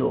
2،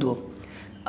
2،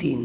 3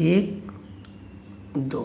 1 2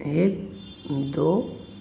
1 2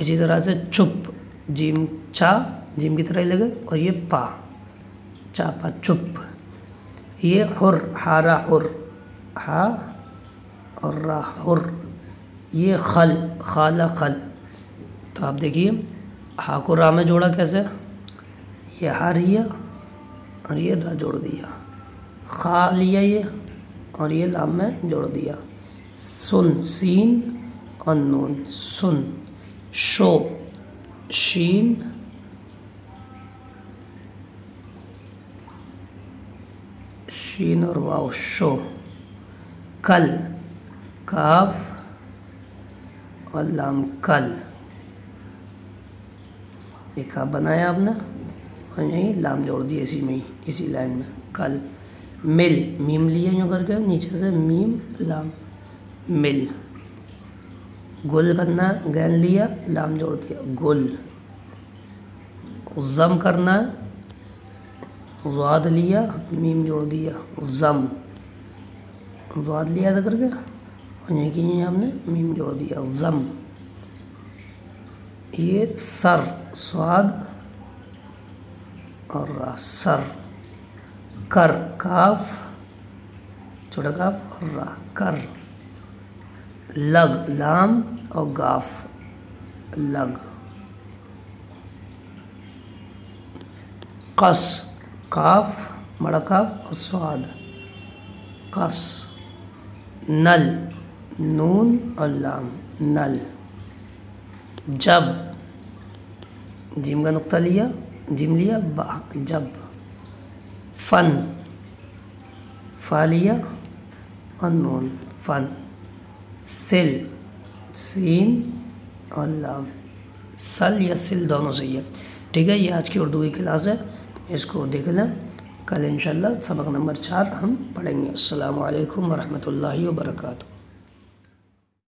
इसी तरह से चुप, जीम चा जीम की तरह ही लगे, और ये पा, चा पा चुप। ये हुर, हारा हुर, हा और रा हुर। ये खल, खाला खल। तो आप देखिए हा को रा में जोड़ा कैसे, ये हा लिया और ये रा जोड़ दिया, खा लिया ये और ये लाम में जोड़ दिया। सुन, सीन और नून, सुन। शो, शीन, शीन और वाव, शो। कल, काफ और लाम, कल। एक काफ बनाया आपने और यहीं लाम जोड़ दिया इसी में ही, इसी लाइन में, कल। मिल, मीम लिया यूँ करके, नीचे से मीम लाम, मिल। गुल करना है, गैन लिया, लाम जोड़ दिया, गुल। ज़म करना है, ज़ाद लिया, मीम जोड़ दिया, ज़म। ज़ाद लिया था करके और यहीं की यहीं हमने मीम जोड़ दिया, ज़म। ये सर, स्वाद और रा, सर। कर, काफ, छोटा काफ और रा, कर। लग, लाम और गाफ, लग। कस, काफ, बड़ा काफ और स्वाद, कस। नल, नून और लाम, नल। जब, जीम का नुक्ता लिया, जीम लिया, बा, जब। फन, फा लिया और नून, फन। सिल, सीन और लाम, सल या सिल दोनों सही है। ठीक है, ये आज की उर्दू की क्लास है, इसको देख लें। कल इंशाल्लाह सबक नंबर 4 हम पढ़ेंगे। अस्सलामु अलैकुम वरहमतुल्लाहि वबरकातुहू।